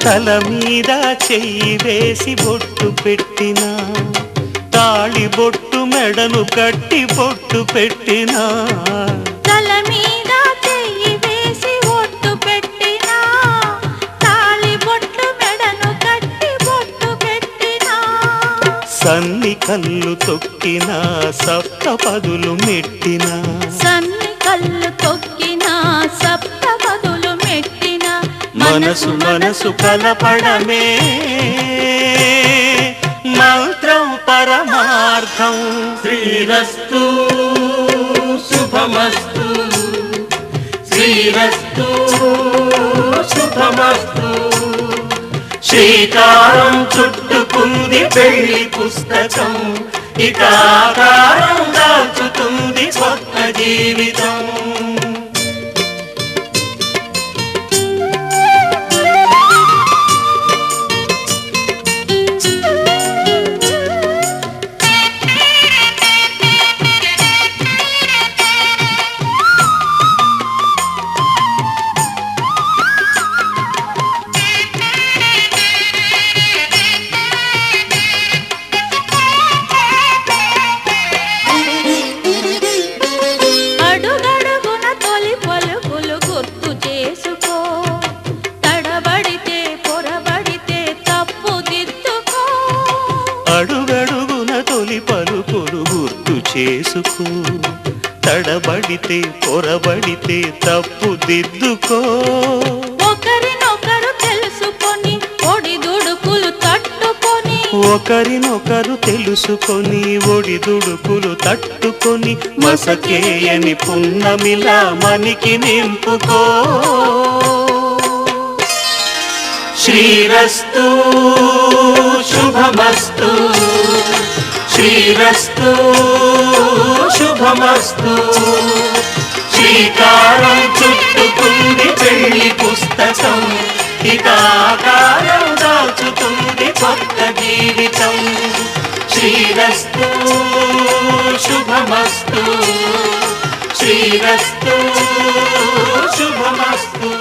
తల మీద చెయ్యి వేసి బొట్టు పెట్టినా, తాళి బొట్టు మెడను కట్టి బొట్టు పెట్టినా, తల మీద చెయ్యి వేసి బొట్టు పెట్టినా, తాళి బొట్టు మెడను కట్టి బొట్టు పెట్టినా, సన్ని కళ్ళు తొక్కినా సప్తపదులు మెట్టినా, సన్ని కళ్ళు తొక్కినా సప్తపదులు మెట్టినా, మనసు మనసు కలపడమే మంత్రం పరమార్థం. శ్రీరస్తు శుభమస్తు, శ్రీరస్తు శుభమస్తు. శ్రీకారం చుట్టుకుంది పెళ్లి పుస్తకం, ఇక ఆకారం దాచుతుంది కొత్త జీవితం. అడుగడుగున తొలి పలుకులు గుర్తు చేసుకో, తడబడితే పొరబడితే తప్పు దిద్దుకో. ఒకరినొకరు తెలుసుకొని ఒడిదుడుకులు తట్టుకొని, ఒకరినొకరు తెలుసుకొని ఒడిదుడుకులు తట్టుకొని, మసకేయని పున్నమిలా మనికి నింపుకో. శ్రీరస్తు శుభమస్తు, శ్రీరస్తు శుభమస్తు. శ్రీకారం చుట్టుకుంది పెళ్లి పుస్తకం, ఇక ఆకారం దాచుతుంది కొత్త జీవితం. శ్రీరస్తు శుభమస్తు, శ్రీరస్తు శుభమస్తు.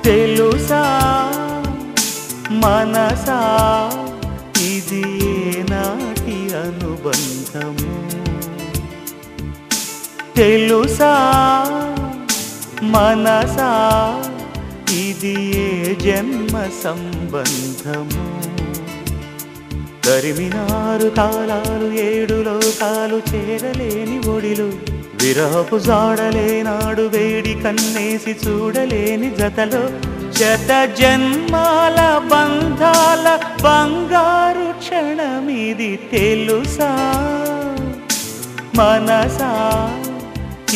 తెలుసా మనసా ఇది ఏనాటి అనుబంధము, తెలుసా మనసా ఇది ఏ జన్మ సంబంధము. తరిమినారు కాలాలు ఏడు లోకాలు చేరలేని ఒడిలు, విరహపు జాడలేనాడు వేడి కన్నేసి చూడలేని జతలో, శత జన్మాల బంధాల బంగారు క్షణమిది. తెలుసా మనసా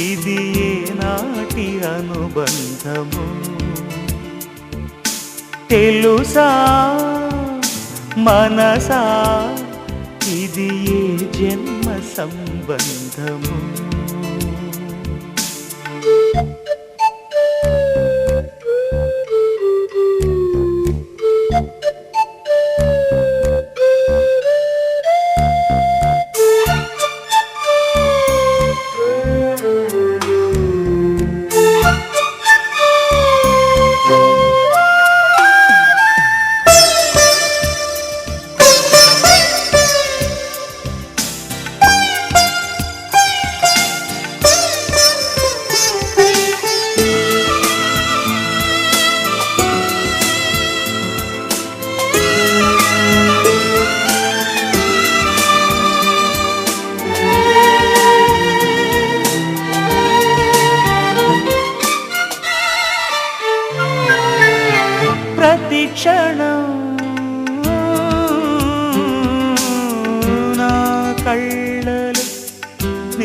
ఇది ఏనాటి అనుబంధము, తెలుసా మనసా ఇది ఏ జన్మ సంబంధము.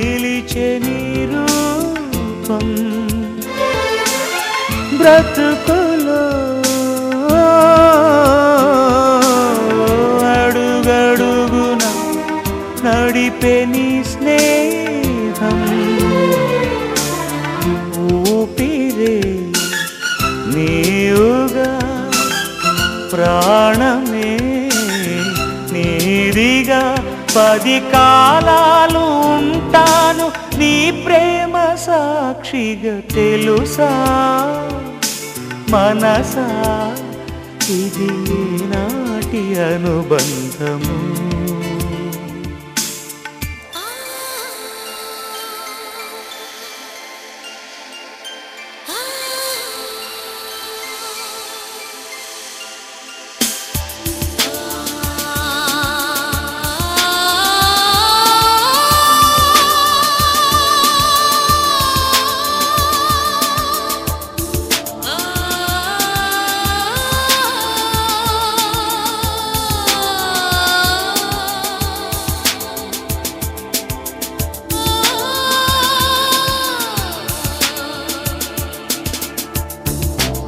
నిలిచే నీ రూపం బ్రతుకులో అడుగడుగున నడిపే నీ స్నేహం ఊపిరే నీవుగా ప్రాణమే నీదిగా 10 కాలాలు ఉంటాను నీ ప్రేమ సాక్షిగా తెలుసా మనసా ఇది నాటి అనుబంధము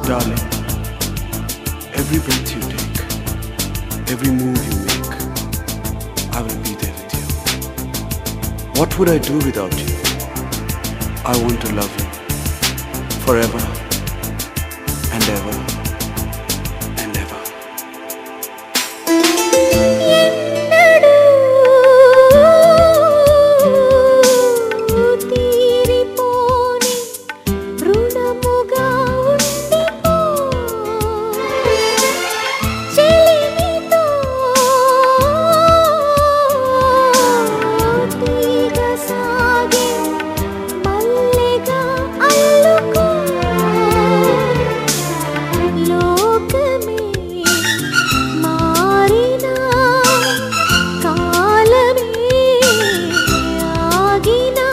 Darling, every breath you take, every move you make, I will be there with you. What would I do without you? I want to love you forever and ever and ever. ఎన్నడూ తీరిపోని రుణముగా ఉండిపో చెలిమితో తీగ సాగే మల్లెగా అల్లుకో లోకమే మారినా కాలమే ఆగినా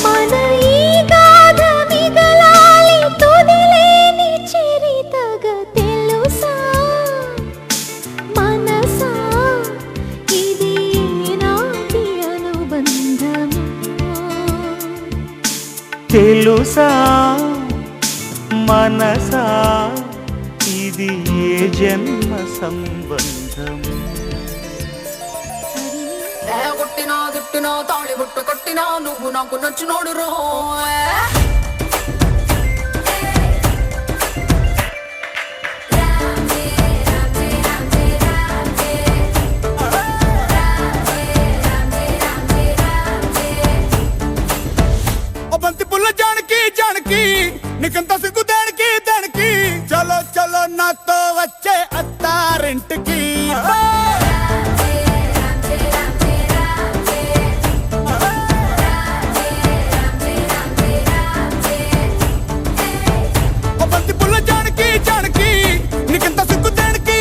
మన ఈ గాథ మిగలాలి తుదిలేని చరితగా తెలుసా మనసా ఇది నాటి అనుబంధము తెలుసా మనసా ఇది ఏ జన్మ సంబంధము కొట్టినా తిట్టినా తాళి బుట్టు కట్టినా నువ్వు నాకు నచ్చినోడు రో బంతి పుల్ల జానకి జానకి నీకంత సిగ్గు దానికి దానికి చలో చలో నాతో వచ్చే అత్తారింటికి బంతి పుల్ల జానకి జానకి నీకంత సిగ్గు దానికి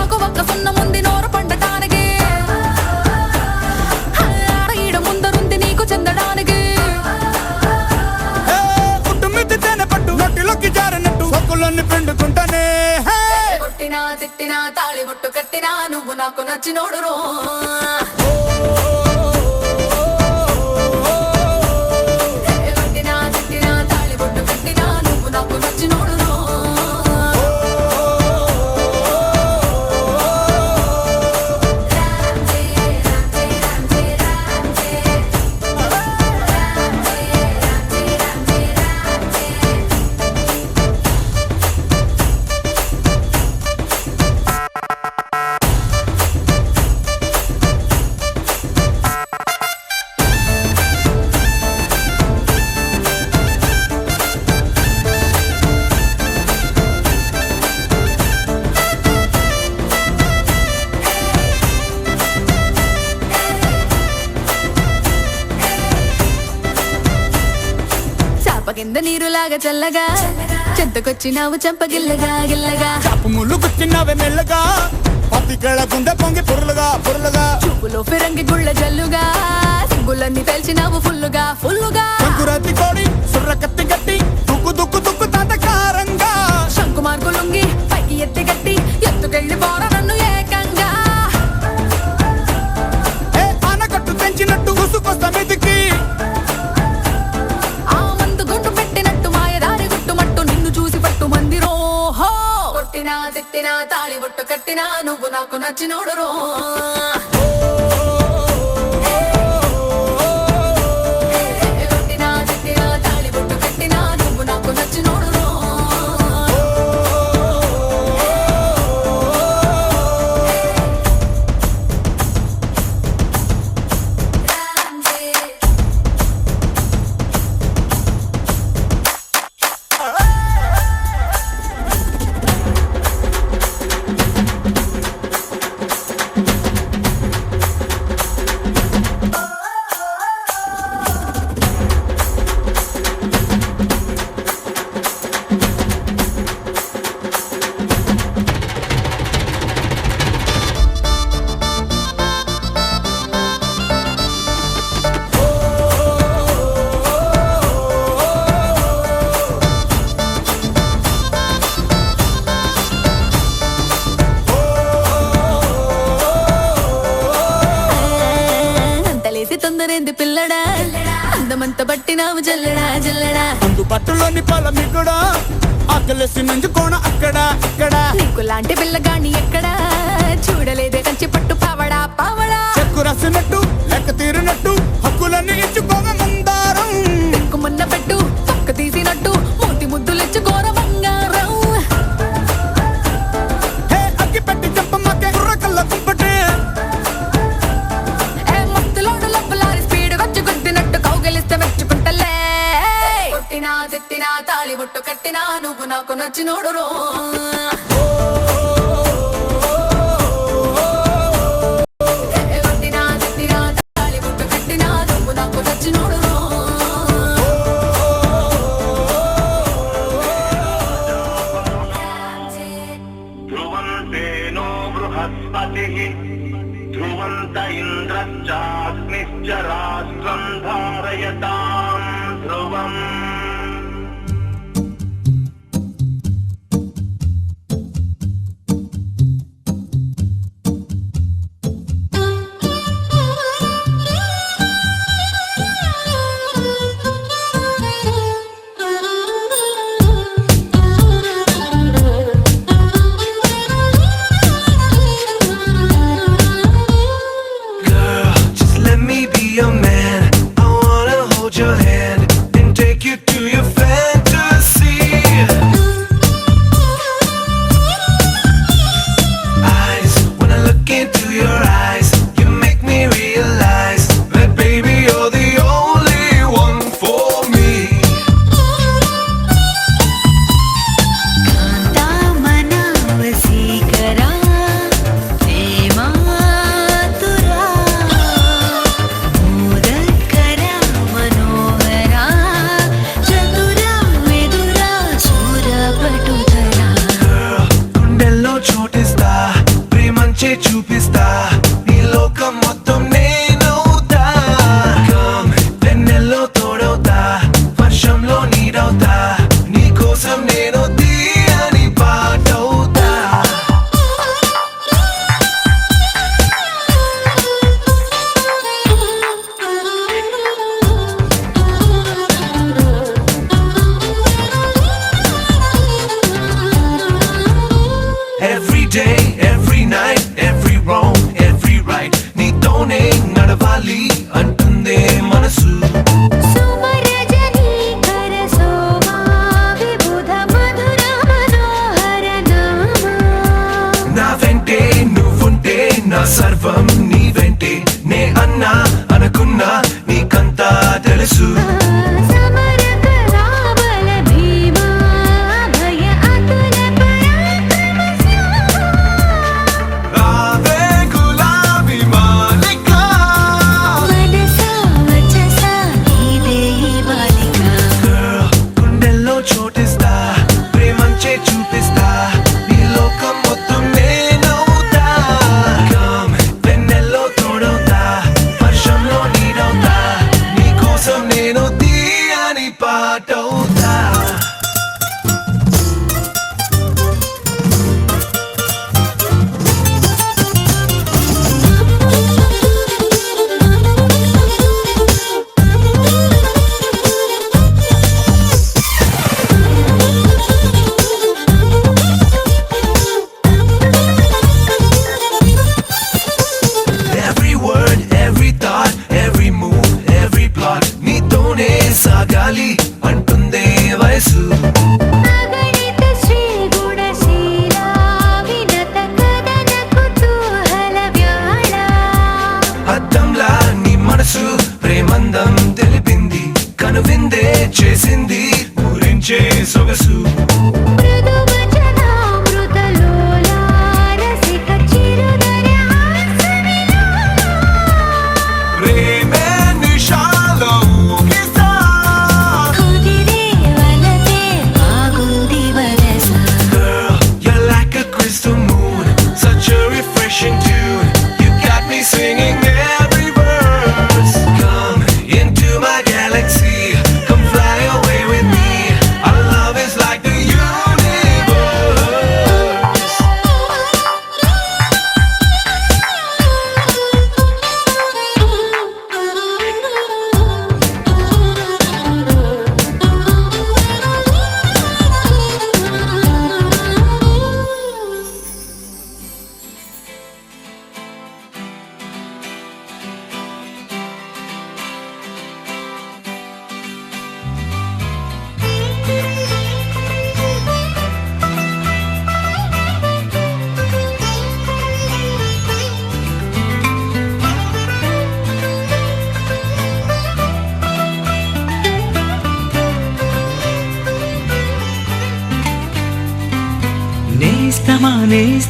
ఒక ఒక్క సున్న ముందు నోరు పండటానికి ఈడ ముందరుంది నీకు చెందడానికి పుట్టు మిద్ది తేనె పట్టు నొట్టిలోకి జారినట్టు సొక్కులన్నీ పిండుకుంటానే కొట్టినా తిట్టినా తాళి బుట్టు కట్టినా నువ్వు నాకు నచ్చినోడు రో కొట్టినా తిట్టినా తాళి బుట్టు కట్టినా నువ్వు నాకు నచ్చినోడు రో కింద నీరులాగా చల్లగా చెంతకొచ్చినావు చంపగిల్లగా గిల్లగా చాపు ముళ్ళు గుచ్చినవే మెల్లగా పత్తికేళ గుండె పొంగి పొరులుగా పొరులుగా చూపులో ఫిరంగి గుళ్ళ జల్లుగా సిగ్గులన్నీ తెలిసినావు ఫుల్లుగా ఫుల్లుగా సంకురాతి కోడి సుర్ర కత్తి గట్టి దుక్కు దుక్కు దుక్కు తాతకారంగా శంకు మార్గు లుంగి పైకి ఎత్తి గట్టి ఎత్తుకెళ్ళి పోర నన్ను ఏకంగా ఆనకట్ట తాళి బొట్టు కట్టినా నువ్వు నాకు నచ్చినోడు రో కొట్టినా తిట్టినా తాళి బొట్టు కట్టినా నువ్వు నాకు నచ్చినోడు రో తొందరేంది పిల్లడా అందమంత బట్టినావు జల్లడా జల్లడా అందు పట్టులోని పలమికుడా ఆకలేసి నంజుకోణ అక్కడ ఇక్కడ నీకు లాంటి పిల్లగాని ఎక్కడా చూడలేదే కంచి పట్టు పావడా పావడా చెక్కు రాసినట్టు లెక్క తీరినట్టు హక్కులన్నీ ఇచ్చుకోగ మందారం మున్న పెట్టు పక్క తీసినట్టు మూతి ముద్దులిచ్చుకోర బంగారం హే అగ్గి పెట్టి చెప్పమ్మకే కుర్ర కళ్ళ కుంపటే కొట్టినా తిట్టినా తాళి బొట్టు కట్టినా నువ్వు నాకు నచ్చినోడు రో కొట్టినా తిట్టినా తాళి బొట్టు కట్టినా నువ్వు నాకు నచ్చినోడు రో ధ్రువంతేనో బృహస్పతిః ధ్రువంత ఇంద్రశ్చాగ్నిశ్చ రాష్ట్రం ధారయతాం ధ్రువం Just let me be your man. I wanna hold your hand and take you to your fantasy. Eyes, when I look into your eyes, you make me realize that baby you're the only one for me. గుండెల్లో చోటిస్తా ప్రేమంచే చూపిస్తా నీ లోకం మొత్తం నేనవుతా వెన్నెల్లో తోడవుతా వర్షంలో నీడవుతా నీ కోసం నేను తీయని పాటవుతా Every day, every night, every wrong, every right నీతోనే నడవాలి అంటుందే మనసు నా వెంటే నువ్వుంటే నా సర్వం నీ వెంటే నే అన్నా అనుకున్నా నీకంతా తెలుసు రావే గులాబీ మాలిక Girl, గుండెల్లో చోటిస్తా ప్రేమంచే చూపిస్తా నీ లోకం మొత్తం నేనవుతా వెన్నెల్లో తోడవుతా వర్షంలో నీడవుతా నీ కోసం నేను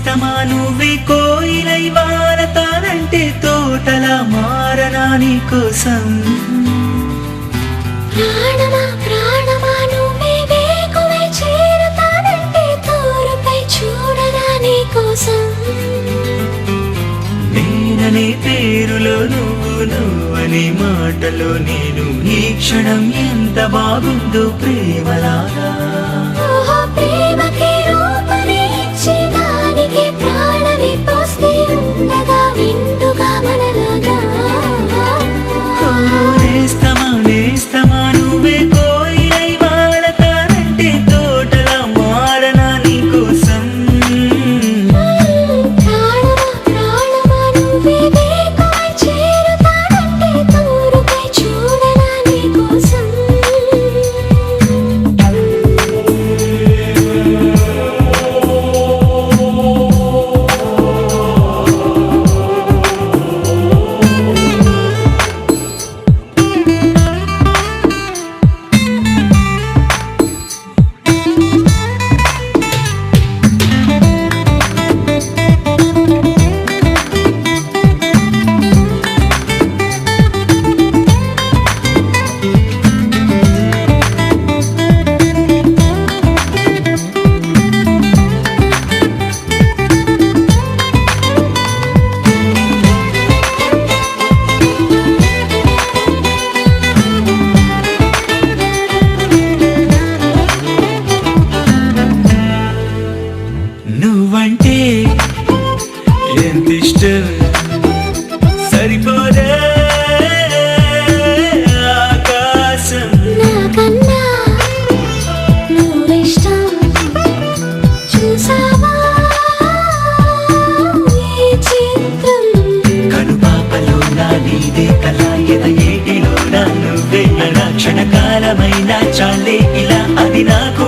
నేస్తమా నువ్వే కోయిలై వారతానంటే తోటలా మారనా నీ కోసం ప్రాణమా ప్రాణమా నువ్వే వేకువై చేరతానంటే తోరుపై చూడనా నీ కోసం నేననే పేరులో నువ్వనే మాటలో నేను ఈ క్షణం ఎంత బాగుందో ప్రేమలాగా ఓహో ప్రేమకి రూపని ఇచ్చి దానికి ప్రాణమి పోస్తే ఉండగా విందుగా మనలాగా నేస్తమా నువ్వే కోయిలై వాడతానంటే తోటలా మారనా నీ కోసం ప్రాణమా ప్రాణమా నువ్వే వేకువై చేరతానంటే తోరుపై చూడనా నీ కోసం నువ్వంటే ఎంత ఇష్టం సరిపోదే ఆకాశం నాకన్నా నువ్విష్టం చూసావా ఈ చిత్రం కనుపాపలో నా నీదే కళ ఎద ఏటిలో నా నువ్వే క్షణకాలమైన చాలే ఇలా అది నాకు